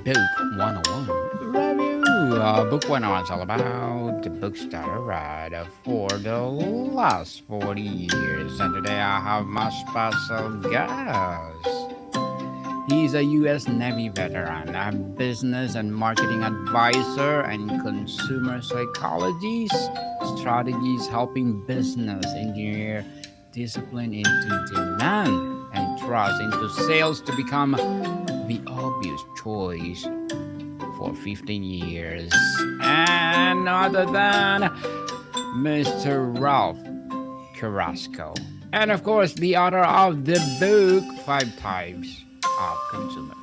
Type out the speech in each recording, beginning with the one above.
Book 101 Review. Book 101 is all about the books that I read for the last 40 years. And today I have my special guest. He's a U.S. Navy veteran, a business and marketing advisor, and consumer psychologist strategies helping business engineer discipline into demand and trust into sales to become the obvious choice for 15 years. And no other than Mr. Ralph Carrasco. And of course, the author of the book, Five Types of Consumers.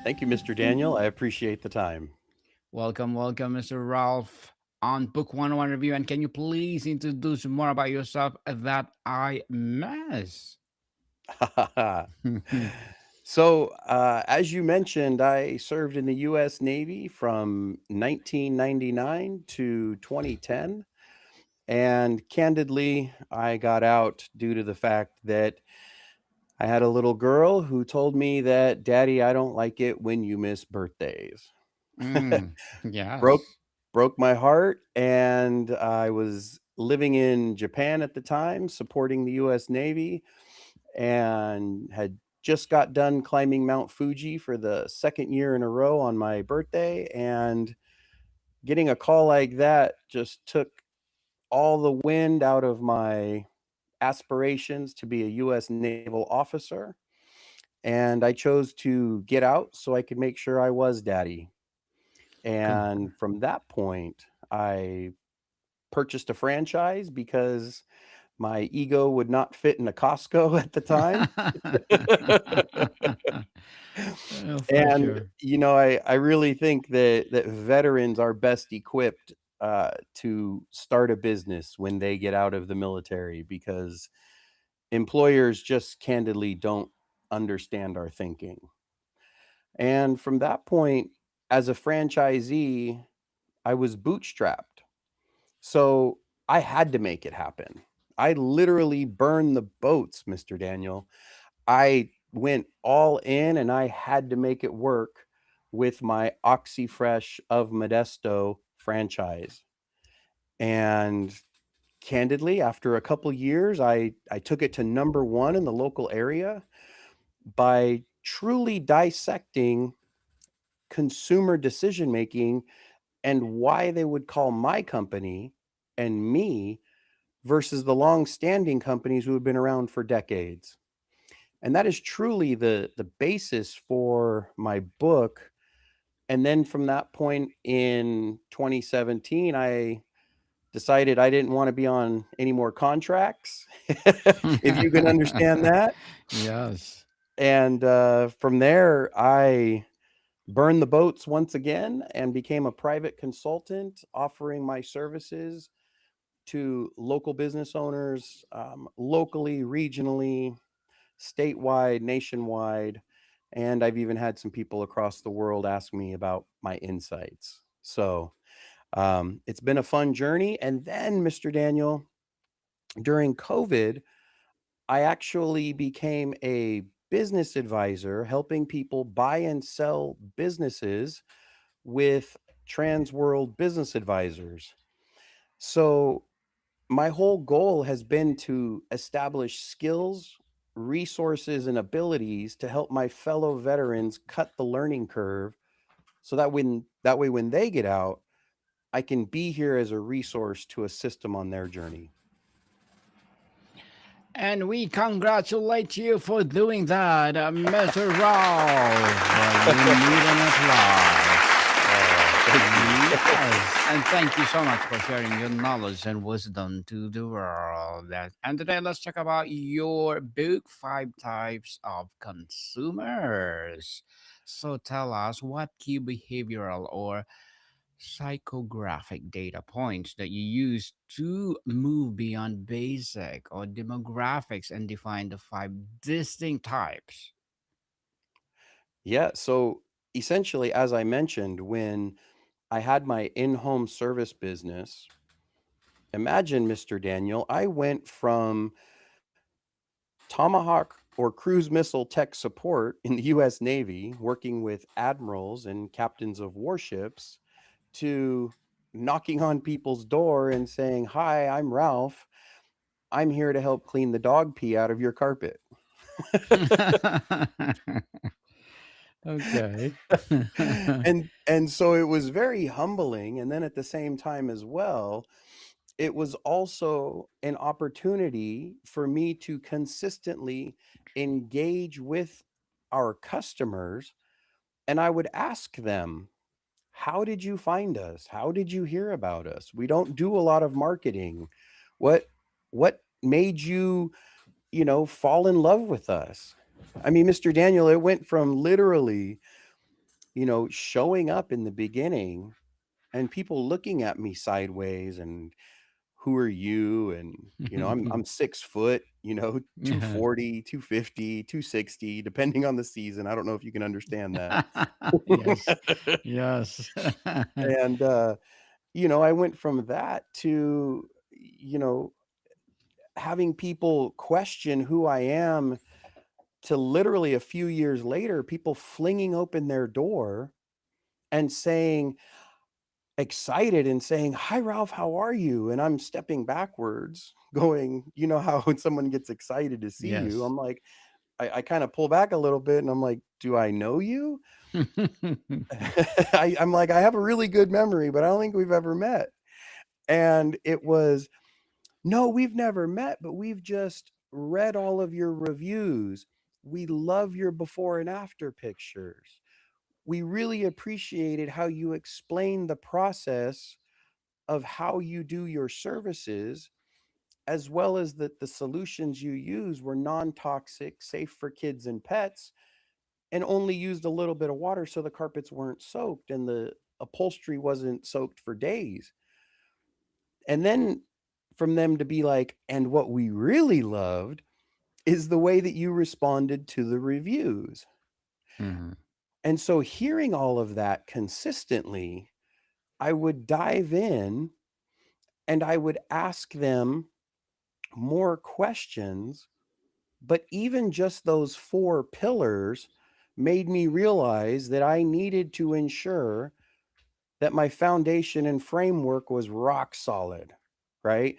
Thank you, Mr. Daniel. I appreciate the time. Welcome, Mr. Ralph, on Book 101 Review. And can you please introduce more about yourself that I miss? As you mentioned, I served in the U.S. Navy from 1999 to 2010. And candidly, I got out due to the fact that I had a little girl who told me that, Daddy, I don't like it when you miss birthdays. broke Yes. broke my heart, and I was living in Japan at the time supporting the US Navy, and had just got done climbing Mount Fuji for the second year in a row on my birthday, and getting a call like that just took all the wind out of my aspirations to be a US naval officer, and I chose to get out so I could make sure I was daddy. Con- And from that point, I purchased a franchise because my ego would not fit in a Costco at the time. For And sure. I really think that veterans are best equipped to start a business when they get out of the military, because employers just candidly don't understand our thinking. And from that point, as a franchisee, I was bootstrapped. So I had to make it happen. I literally burned the boats, Mr. Daniel. I went all in, and I had to make it work with my OxyFresh of Modesto franchise. And candidly, after a couple years, I took it to number one in the local area by truly dissecting consumer decision making and why they would call my company and me versus the long-standing companies who have been around for decades. And that is truly the basis for my book. And then from that point in 2017, I decided I didn't want to be on any more contracts, if you can understand that. Yes. And from there, I burned the boats once again and became a private consultant, offering my services to local business owners, locally, regionally, statewide, nationwide. And I've even had some people across the world ask me about my insights. So it's been a fun journey. And then, Mr. Daniel, during COVID, I actually became a business advisor, helping people buy and sell businesses with Trans World Business Advisors. So my whole goal has been to establish skills, resources, and abilities to help my fellow veterans cut the learning curve, so that way when they get out, I can be here as a resource to assist them on their journey. And we congratulate you for doing that, Mr. Ralph. You need an applause. Thank you. Yes, and thank you so much for sharing your knowledge and wisdom to the world. And today, let's talk about your book, Five Types of Consumers. So, tell us what key behavioral or psychographic data points that you use to move beyond basic or demographics and define the five distinct types. Yeah, so essentially, as I mentioned, when I had my in-home service business, imagine, Mr. Daniel, I went from tomahawk or cruise missile tech support in the US Navy, working with admirals and captains of warships, to knocking on people's door and saying, "Hi, I'm Ralph. I'm here to help clean the dog pee out of your carpet." Okay. And so it was very humbling, and then at the same time as well, it was also an opportunity for me to consistently engage with our customers, and I would ask them, "How did you find us? How did you hear about us? We don't do a lot of marketing. What made you, fall in love with us?" I mean, Mr. Daniel, it went from literally, showing up in the beginning and people looking at me sideways and, "Who are you?" And, I'm 6 foot, Yeah. 240, 250, 260, depending on the season. I don't know if you can understand that. Yes. Yes. And, I went from that to, having people question who I am, to literally a few years later, people flinging open their door and saying, excited and saying, "Hi, Ralph, how are you?" And I'm stepping backwards, going, how when someone gets excited to see you, Yes. I'm like, I kind of pull back a little bit and I'm like, "Do I know you?" I'm like, "I have a really good memory, but I don't think we've ever met." And it was, "No, we've never met, but we've just read all of your reviews. We love your before and after pictures. We really appreciated how you explained the process of how you do your services, as well as that the solutions you use were non-toxic, safe for kids and pets, and only used a little bit of water so the carpets weren't soaked and the upholstery wasn't soaked for days." And then from them to be like, "And what we really loved is the way that you responded to the reviews." Mhm. And so hearing all of that consistently, I would dive in and I would ask them more questions. But even just those four pillars made me realize that I needed to ensure that my foundation and framework was rock solid, right?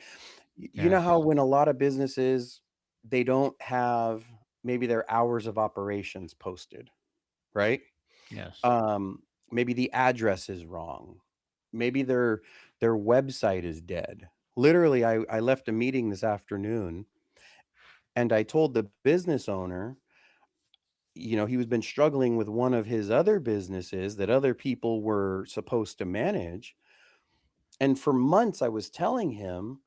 You know how Yes. when a lot of businesses, they don't have maybe their hours of operations posted, right? Yes. Um, Maybe the address is wrong. Maybe their website is dead. Literally, I left a meeting this afternoon and I told the business owner, he was been struggling with one of his other businesses that other people were supposed to manage. And for months I was telling him,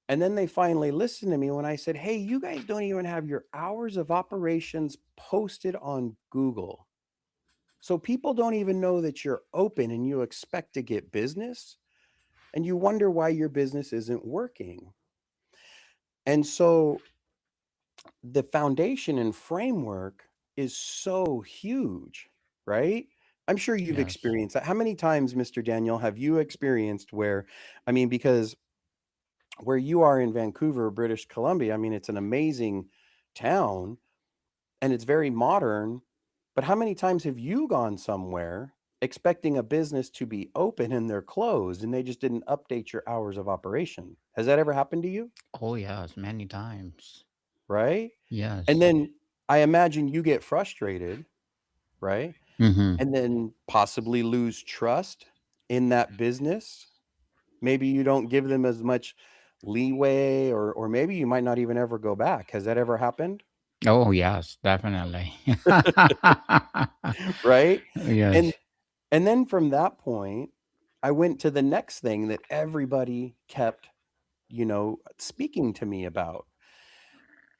and then they finally listened to me when I said, "Hey, you guys don't even have your hours of operations posted on Google. So people don't even know that you're open and you expect to get business and you wonder why your business isn't working." And so the foundation and framework is so huge, right? I'm sure you've Yes. experienced that. How many times, Mr. Daniel, have you experienced where, I mean, because where you are in Vancouver, British Columbia, I mean, it's an amazing town and it's very modern. But how many times have you gone somewhere expecting a business to be open and they're closed and they just didn't update your hours of operation? Has that ever happened to you? Oh, yes, many times. Right? And Yes. then I imagine you get frustrated, right? Mhm. And then possibly lose trust in that business. Maybe you don't give them as much leeway, or maybe you might not even ever go back. Has that ever happened? Oh, yes, definitely. Right? And Yes. and then from that point, I went to the next thing that everybody kept, speaking to me about.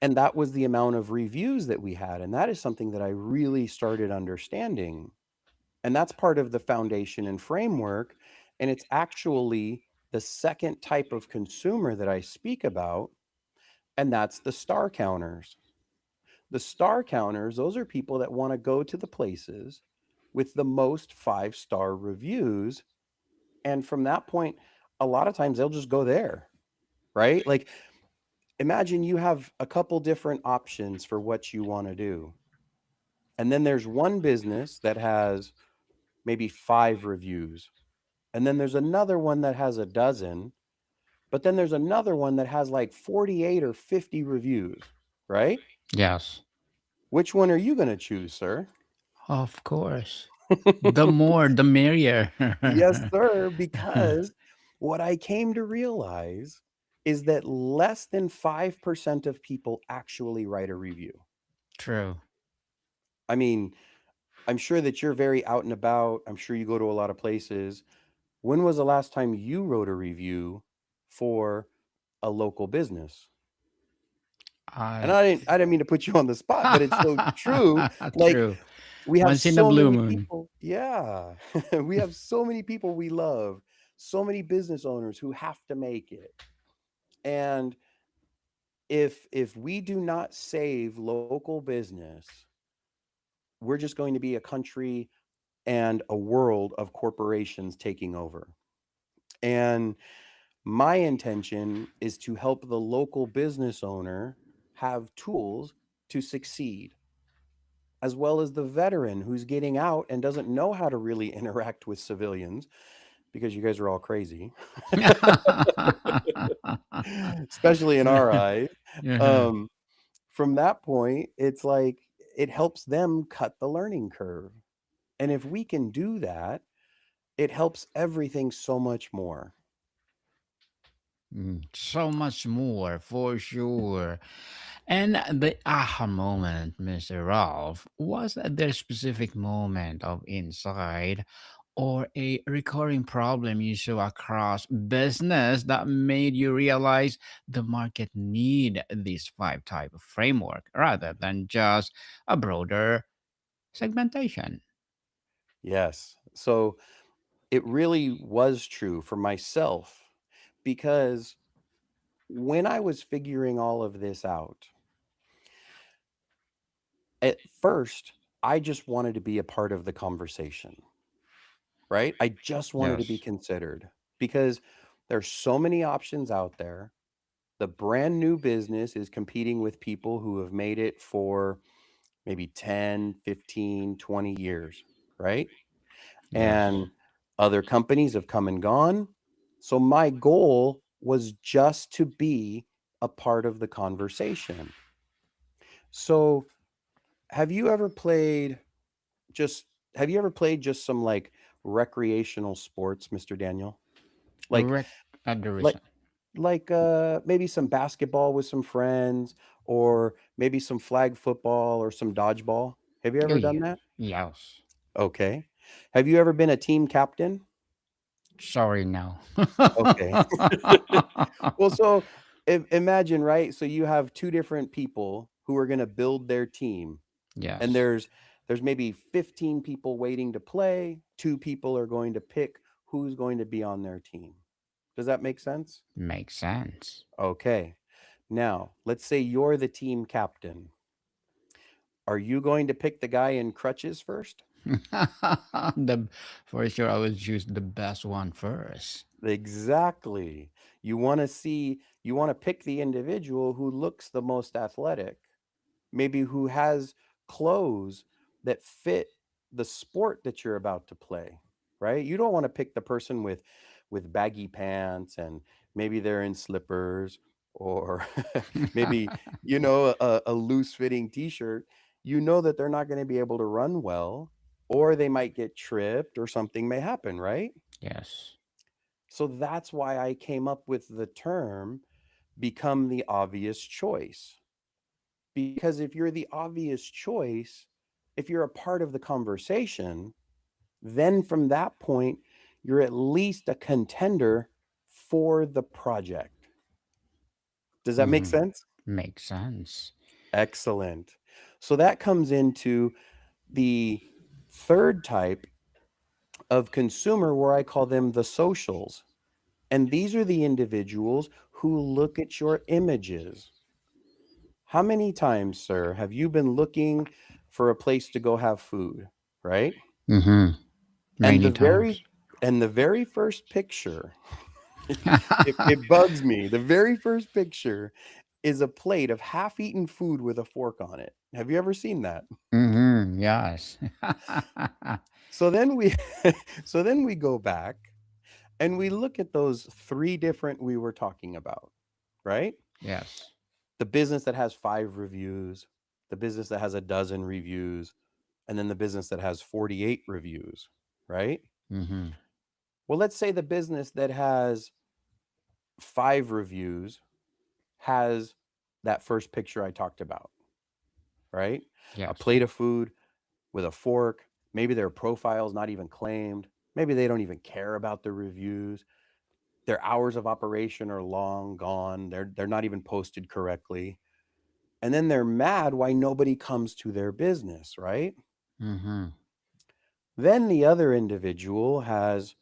And that was the amount of reviews that we had. And that is something that I really started understanding. And that's part of the foundation and framework. And it's actually the second type of consumer that I speak about, and that's the star counters. The star counters, those are people that want to go to the places with the most five-star reviews. And from that point, a lot of times they'll just go there, right? Like Imagine you have a couple different options for what you want to do. And then there's one business that has maybe 5 reviews. And then there's another one that has a dozen. But then there's another one that has like 48 or 50 reviews, right? Yes, Which one are you going to choose, sir? of course. The more, the merrier. Yes, sir. Because what I came to realize is that less than 5% of people actually write a review. True. I mean, I'm sure that you're very out and about. I'm sure you go to a lot of places. When was the last time you wrote a review for a local business? And I. I didn't mean to put you on the spot, but it's so true. Like, True. we have Once in a so blue many moon. people. Yeah. We have so many people we love, so many business owners who have to make it. And if we do not save local business, we're just going to be a country and a world of corporations taking over. And my intention is to help the local business owner have tools to succeed, as well as the veteran who's getting out and doesn't know how to really interact with civilians because you guys are all crazy, especially in our eyes. Uh-huh. Um, from that point, it's like it helps them cut the learning curve. And if we can do that, it helps everything so much more. So much more for sure. And the aha moment, Mr. Ralph, was there a specific moment of insight or a recurring problem you saw across business that made you realize the market need this five type of framework rather than just a broader segmentation? Yes. So it really was true for myself because when I was figuring all of this out, at first, I just wanted to be a part of the conversation, right? I just wanted to be Yes. considered because there's so many options out there. The brand new business is competing with people who have made it for maybe 10, 15, 20 years, right? Yes. And other companies have come and gone. So my goal was just to be a part of the conversation. So, have you ever played just have you ever played just some like recreational sports, Mr. Daniel? Like Rec- the like reason. maybe some basketball with some friends or maybe some flag football or some dodgeball. Have you Oh, ever done yeah. that? Yes. Okay. Have you ever been a team captain? Sorry, no. Okay. Well, so imagine, right? So you have two different people who are going to build their team, and Yes. there's maybe 15 people waiting to play. Two people are going to pick who's going to be on their team. Does that make sense? Makes sense. Okay. Now, let's say you're the team captain. Are you going to pick the guy in crutches first? the For sure, I would choose the best one first. Exactly. You want to pick the individual who looks the most athletic, maybe who has clothes that fit the sport that you're about to play, right? You don't want to pick the person with baggy pants and maybe they're in slippers or maybe a loose fitting t-shirt. You know that they're not going to be able to run well or they might get tripped or something may happen, right? Yes. So that's why I came up with the term become the obvious choice. Because if you're the obvious choice, if you're a part of the conversation, then from that point, you're at least a contender for the project. Does that make Hmm. sense? Makes sense. Excellent. So that comes into the third type of consumer where I call them the socials. And these are the individuals who look at your images. How many times, sir, have you been looking for a place to go have food, right? Mm-hmm. And Many times. the very first picture, it bugs me. The very first picture is a plate of half-eaten food with a fork on it. Have you ever seen that? Mm-hmm. Yes. So then we so then we go back and we look at those three different we were talking about, right? Yes. The business that has 5 reviews, the business that has a dozen reviews, and then the business that has 48 reviews, right? Mm-hmm. Well, let's say the business that has 5 reviews has that first picture I talked about, right? A Yes. plate of food with a fork. Maybe their profile's not even claimed. Maybe they don't even care about the reviews. Their hours of operation are long gone. They're not even posted correctly. And then they're mad why nobody comes to their business, right? Mm-hmm. Then the other individual has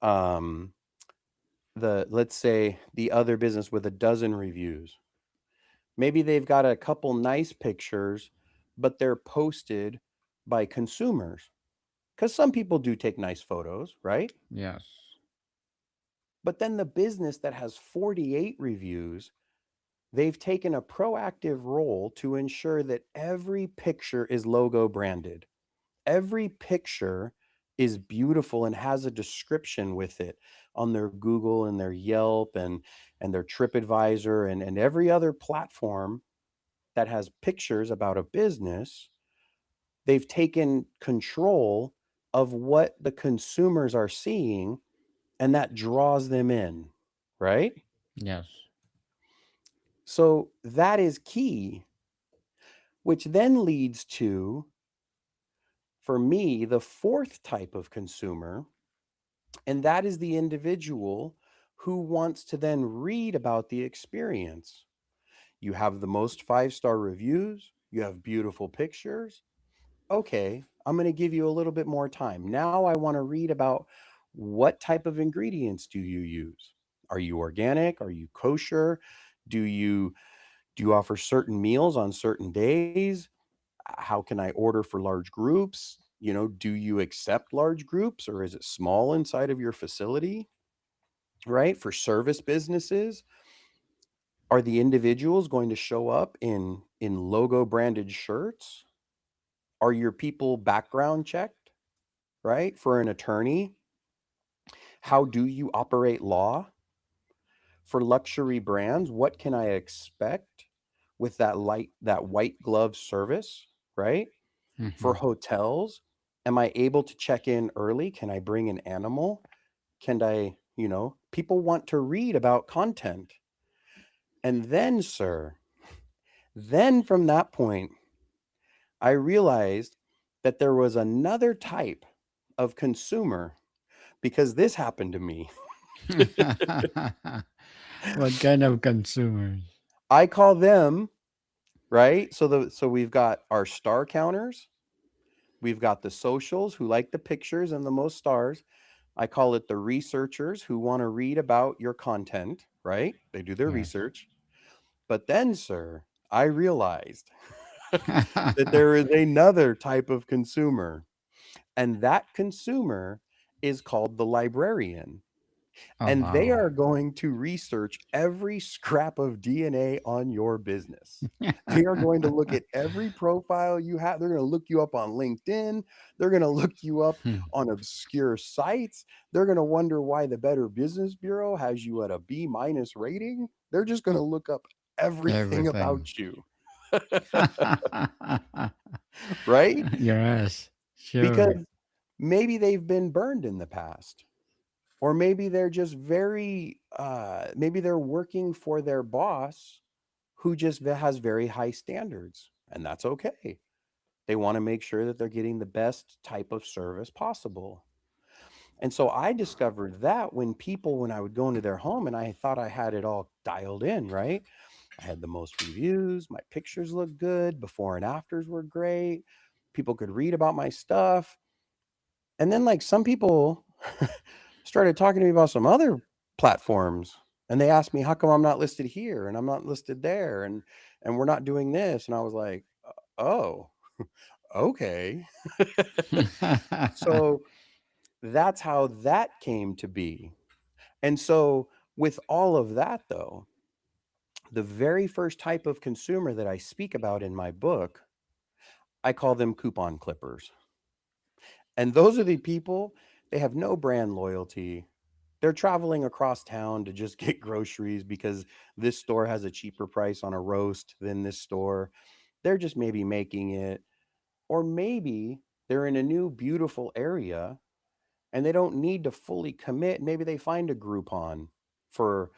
um the let's say the other business with a dozen reviews. Maybe they've got a couple nice pictures, but they're posted by consumers. Because some people do take nice photos, right? Yes. But then the business that has 48 reviews, they've taken a proactive role to ensure that every picture is logo branded. Every picture is beautiful and has a description with it on their Google and their Yelp and their TripAdvisor and every other platform that has pictures about a business. They've taken control of what the consumers are seeing, and that draws them in, right? Yes. So that is key, which then leads to, for me, the fourth type of consumer, and that is the individual who wants to then read about the experience. You have the most 5-star reviews, you have beautiful pictures. Okay, I'm going to give you a little bit more time. Now I want to read about what type of ingredients do you use? Are you organic? Are you kosher? Do you do you offer certain meals on certain days? How can I order for large groups? Do you accept large groups or is it small inside of your facility? Right? For service businesses, are the individuals going to show up in logo branded shirts? Are your people background checked? Right? For an attorney, how do you operate law? For luxury brands, what can I expect with that white glove service, right? For Mm-hmm. hotels, am I able to check in early? Can I bring an animal? People want to read about content. And then, sir, then from that point, I realized that there was another type of consumer because this happened to me. What kind of consumers? I call them, right? So we've got our star counters, we've got the socials who like the pictures and the most stars. I call it the researchers who want to read about your content, right? They do their Yes. research. But then, sir, I realized that there is another type of consumer, and that consumer is called the librarian. Oh And they wow. are going to research every scrap of DNA on your business. They are going to look at every profile you have. They're going to look you up on LinkedIn. They're going to look you up on obscure sites. They're going to wonder why the Better Business Bureau has you at a B minus rating. They're just going to look up everything Everything. about you, right? Yes. Sure. Because maybe they've been burned in the past. Or maybe they're just maybe they're working for their boss who just has very high standards, and that's okay. They want to make sure that they're getting the best type of service possible. And so I discovered that when I would go into their home and I thought I had it all dialed in, right? I had the most reviews, my pictures looked good, before and afters were great. People could read about my stuff. And then like some people started talking to me about some other platforms and they asked me how come I'm not listed here and I'm not listed there and we're not doing this and I was like, "Oh, okay." So that's how that came to be. And so with all of that though, The very first type of consumer that I speak about in my book, I call them coupon clippers. And those are the people, they have no brand loyalty. They're traveling across town to just get groceries because this store has a cheaper price on a roast than this store. They're just maybe making it, or maybe they're in a new beautiful area and they don't need to fully commit. Maybe they find a Groupon for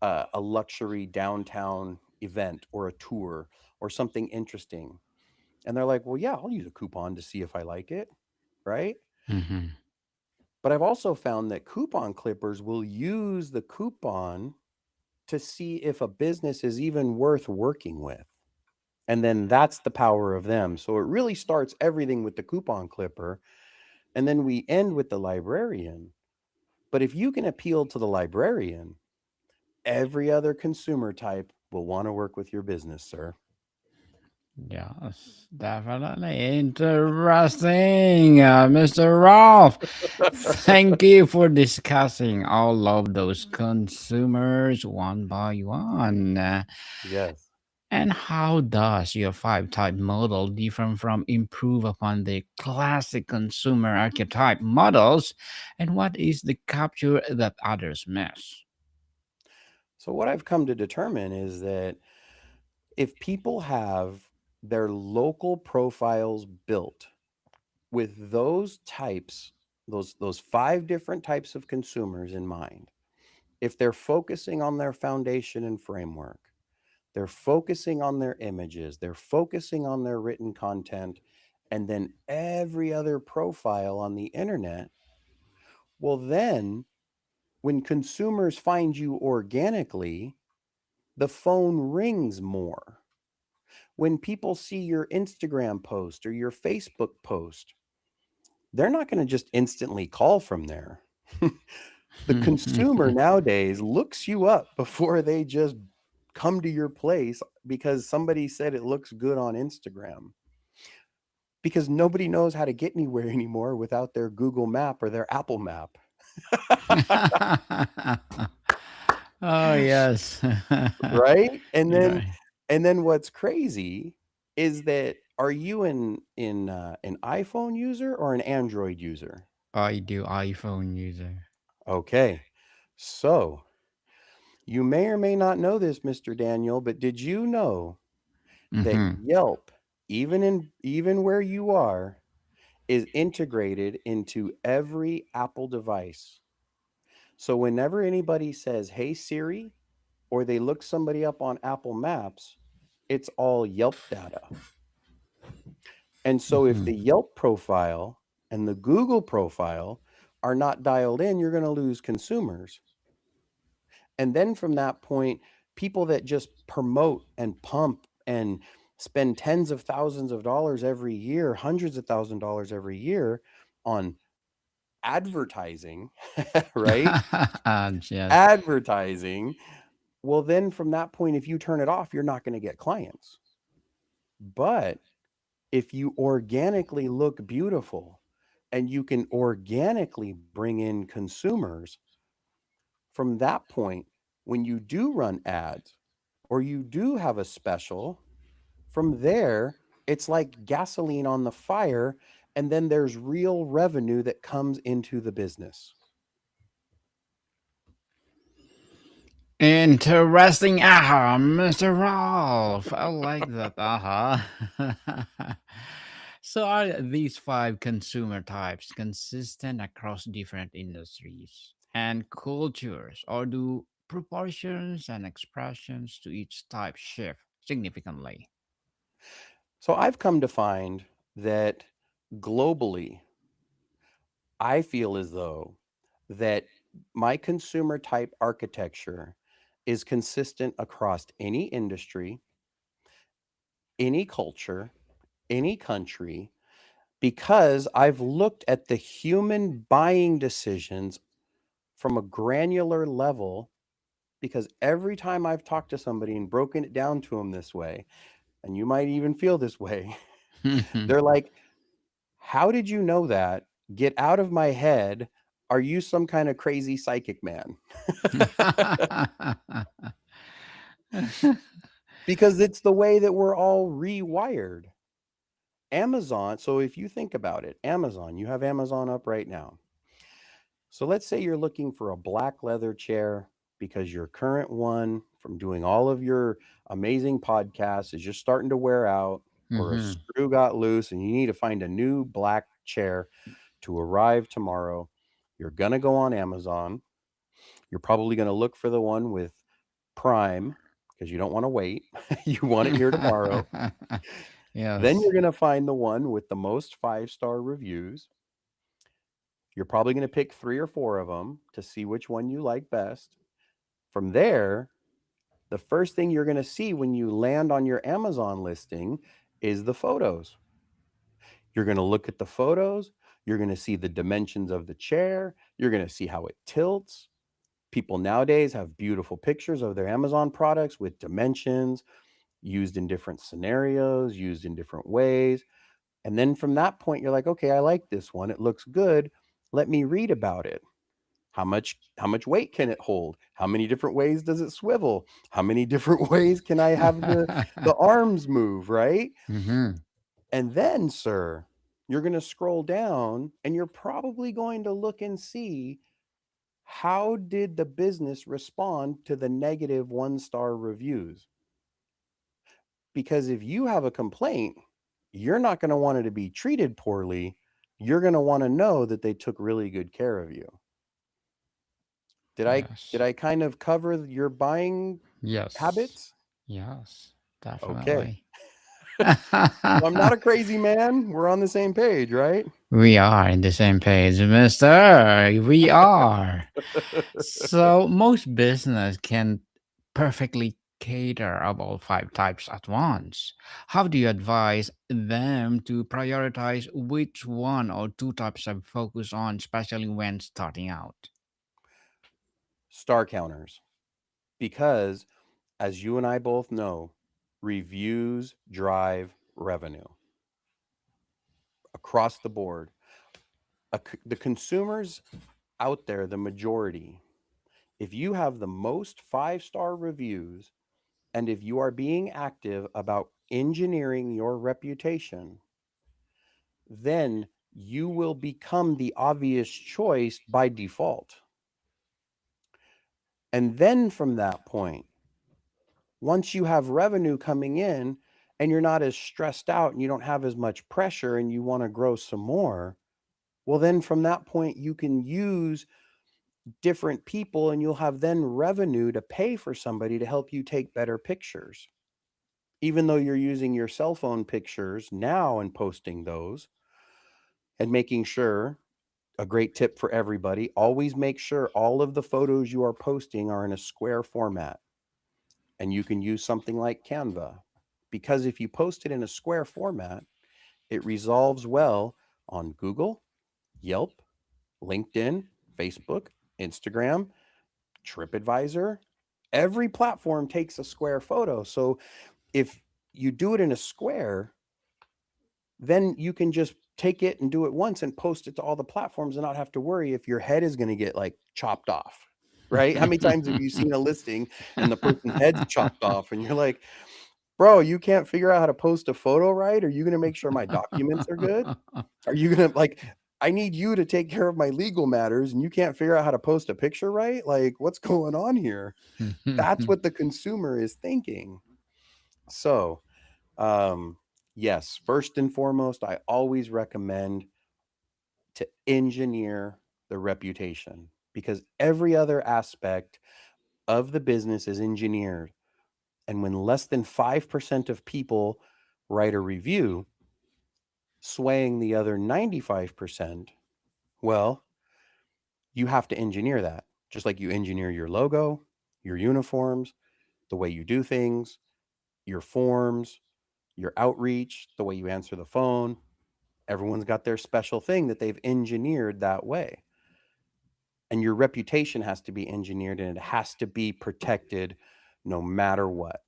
a luxury downtown event or a tour or something interesting. And they're like, well, yeah, I'll use a coupon to see if I like it. Right. Hmm. But I've also found that coupon clippers will use the coupon to see if a business is even worth working with. And then that's the power of them. So it really starts everything with the coupon clipper. And then we end with the librarian. But if you can appeal to the librarian, every other consumer type will want to work with your business, sir. Yes, definitely interesting, Mr. Ralph. Thank you for discussing all of those consumers one by one. Yes. And how does your five type model differ from improve upon the classic consumer archetype models? And what is the capture that others miss? So, what I've come to determine is that if people have their local profiles built with those types, those five different types of consumers in mind, if they're focusing on their foundation and framework, they're focusing on their images, they're focusing on their written content, and then every other profile on the internet, well, then when consumers find you organically, the phone rings more. When people see your Instagram post or your Facebook post, they're not going to just instantly call from there. The consumer nowadays looks you up before they just come to your place because somebody said it looks good on Instagram. Because nobody knows how to get anywhere anymore without their Google Map or their Apple Map. Oh yes. Right? Yeah, And then what's crazy is that are you an iPhone user or an Android user? I do iPhone user. Okay. So, you may or may not know this, Mr. Daniel, but did you know that Mm-hmm. Yelp, even where you are, is integrated into every Apple device? So whenever anybody says, "Hey Siri," or they look somebody up on Apple Maps, it's all Yelp data. And so if Mm-hmm. the Yelp profile and the Google profile are not dialed in, you're going to lose consumers. And then from that point, people that just promote and pump and spend tens of thousands of dollars every year, hundreds of $1,000s every year on advertising, right? Yes. Advertising. Well, then from that point, if you turn it off, you're not going to get clients. But if you organically look beautiful and you can organically bring in consumers, from that point, when you do run ads or you do have a special, from there, it's like gasoline on the fire. And then there's real revenue that comes into the business. Interesting. Aha, Mr. Ralph. I like that. Aha. So, are these five consumer types consistent across different industries and cultures, or do proportions and expressions to each type shift significantly? So I've come to find that globally, I feel as though that my consumer type architecture is consistent across any industry, any culture, any country, because I've looked at the human buying decisions from a granular level. Because every time I've talked to somebody and broken it down to them this way, and you might even feel this way, they're like, how did you know that? Get out of my head. Are you some kind of crazy psychic man? because it's the way that we're all rewired. Amazon, so if you think about it, Amazon, you have Amazon up right now. So let's say you're looking for a black leather chair because your current one from doing all of your amazing podcasts is just starting to wear out, or a Mm-hmm. screw got loose and you need to find a new black chair to arrive tomorrow. You're going to go on Amazon. You're probably going to look for the one with Prime because you don't want to wait. You want it here tomorrow. Then Yes. you're going to find the one with the most five-star reviews. You're probably going to pick three or four of them to see which one you like best. From there, the first thing you're going to see when you land on your Amazon listing is the photos. You're going to look at the photos. You're going to see the dimensions of the chair. You're going to see how it tilts. People nowadays have beautiful pictures of their Amazon products with dimensions used in different scenarios, used in different ways. And then from that point, you're like, okay, I like this one. It looks good. Let me read about it. How much weight can it hold? How many different ways does it swivel? How many different ways can I have the arms move, right? Mm-hmm. And then, sir, you're going to scroll down and you're probably going to look and see how did the business respond to the negative one-star reviews? Because if you have a complaint, you're not going to want it to be treated poorly. You're going to want to know that they took really good care of you. Did Yes. I kind of cover your buying Yes. habits? Yes. Okay. Definitely. So I'm not a crazy man. We're on the same page, right? We are in the same page, mister. We are. So most business can perfectly cater about five types at once. How do you advise them to prioritize which one or two types of focus on, especially when starting out? Star counters. Because as you and I both know, reviews drive revenue across the board. The consumers out there, the majority, if you have the most five-star reviews and if you are being active about engineering your reputation, then you will become the obvious choice by default. And then from that point, once you have revenue coming in and you're not as stressed out and you don't have as much pressure and you want to grow some more, well, then from that point, you can use different people and you'll have then revenue to pay for somebody to help you take better pictures. Even though you're using your cell phone pictures now and posting those and making sure, a great tip for everybody, always make sure all of the photos you are posting are in a square format. And you can use something like Canva, because if you post it in a square format, it resolves well on Google, Yelp, LinkedIn, Facebook, Instagram, TripAdvisor. Every platform takes a square photo. So if you do it in a square, then you can just take it and do it once and post it to all the platforms and not have to worry if your head is going to get like chopped off. Right? How many times have you seen a listing and the person's head's chopped off and you're like, bro, you can't figure out how to post a photo right? Are you going to make sure my documents are good? Are you going to like, I need you to take care of my legal matters and you can't figure out how to post a picture right? Like, what's going on here? That's what the consumer is thinking. So, um, yes, first and foremost, I always recommend to engineer the reputation because every other aspect of the business is engineered. And when less than 5% of people write a review, swaying the other 95%, well, you have to engineer that. Just like you engineer your logo, your uniforms, the way you do things, your forms, your outreach, the way you answer the phone. Everyone's got their special thing that they've engineered that way. And your reputation has to be engineered and it has to be protected no matter what.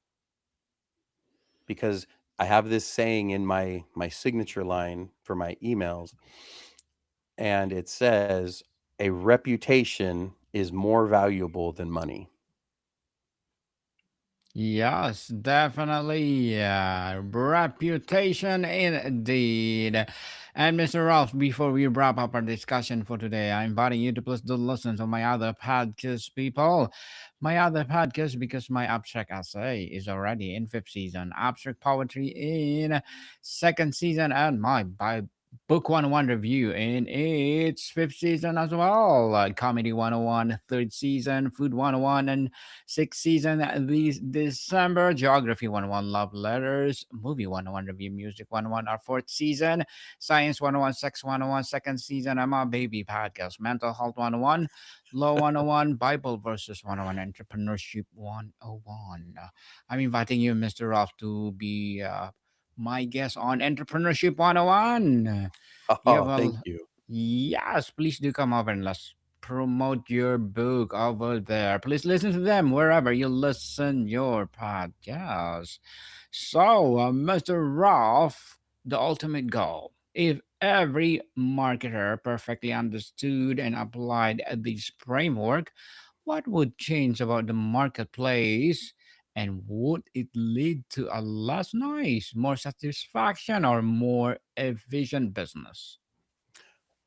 Because I have this saying in my signature line for my emails, and it says, a reputation is more valuable than money. Yes, definitely. Reputation indeed. And Mr. Ralph, before we wrap up our discussion for today, I'm inviting you to please do listen to my other podcast, people. My other podcast, because my abstract essay is already in fifth season, abstract poetry in second season, and my book 101 review in its fifth season as well. Comedy 101, third season, food 101, and sixth season this December. Geography 101, love letters. Movie 101, review music 101, our fourth season. Science 101, sex 101, second season. I'm a baby podcast. Mental health 101, law 101, Bible verses 101, entrepreneurship 101. I'm inviting you, Mr. Ralph, to be my guest on entrepreneurship 101. You have Oh, a thank you. yes, please do come over and let's promote your book over there. Please listen to them wherever you listen your podcast. So, Mr. Ralph, the ultimate goal. If every marketer perfectly understood and applied this framework, what would change about the marketplace? And would it lead to a less noise, more satisfaction, or more efficient business?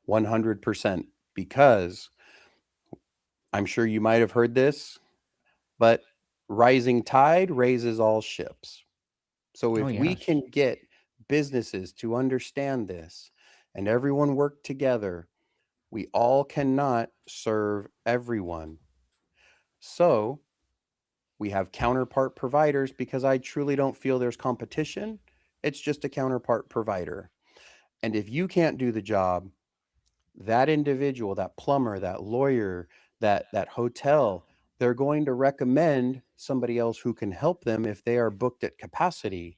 100%. Because I'm sure you might have heard this, but rising tide raises all ships. So Oh, if we yes. can get businesses to understand this and everyone work together, we all cannot serve everyone. So we have counterpart providers because I truly don't feel there's competition. It's just a counterpart provider. And if you can't do the job, that individual, that plumber, that lawyer, that hotel, they're going to recommend somebody else who can help them if they are booked at capacity.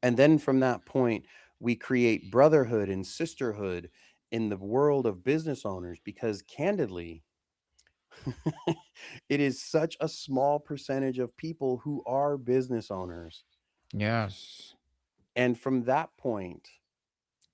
And then from that point, we create brotherhood and sisterhood in the world of business owners because candidly, it is such a small percentage of people who are business owners. Yes. And from that point,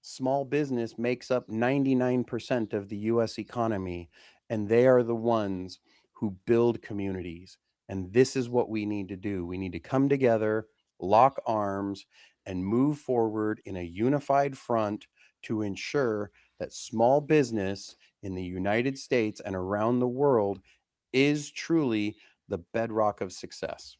small business makes up 99% of the US economy, and they are the ones who build communities. And this is what we need to do. We need to come together, lock arms, and move forward in a unified front to ensure that small business in the United States and around the world is truly the bedrock of success.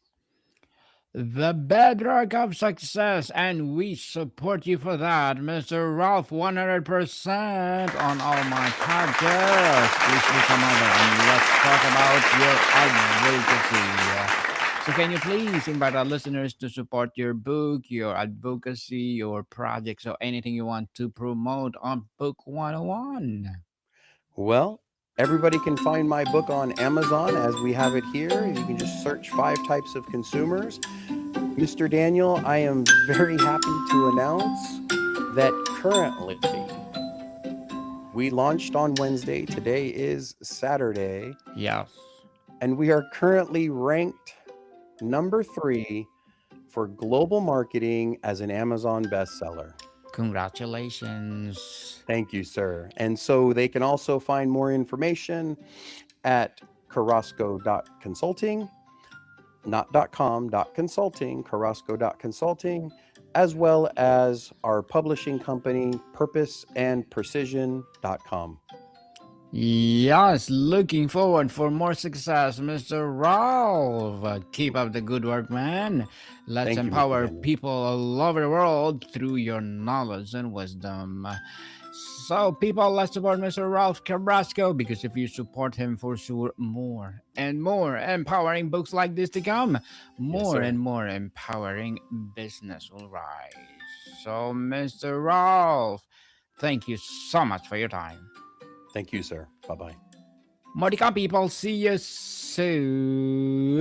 The bedrock of success, and we support you for that, Mr. Ralph, 100% on all my podcasts. Please do come over and let's talk about your advocacy. So, can you please invite our listeners to support your book, your advocacy, your projects, or anything you want to promote on Book 101? Well, everybody can find my book on Amazon as we have it here. You can just search five types of consumers. Mr. Daniel, I am very happy to announce that currently we launched on Wednesday. Today is Saturday, Yes. and we are currently ranked number 3 for global marketing as an Amazon bestseller. Congratulations. Thank you, sir. And so they can also find more information at carrasco.consulting, not .com, .consulting, carrasco.consulting, as well as our publishing company, purposeandprecision.com. Yes, looking forward for more success, Mr. Ralph. Keep up the good work, man. Let's Thank you, Mr. empower Daniel. people all over the world through your knowledge and wisdom. So, people, let's support Mr. Ralph Carrasco because if you support him, for sure, more and more empowering books like this to come, Yes, more sir. and more empowering business will rise. So, Mr. Ralph, thank you so much for your time. Thank you, sir. Bye bye. Modica people, see you soon.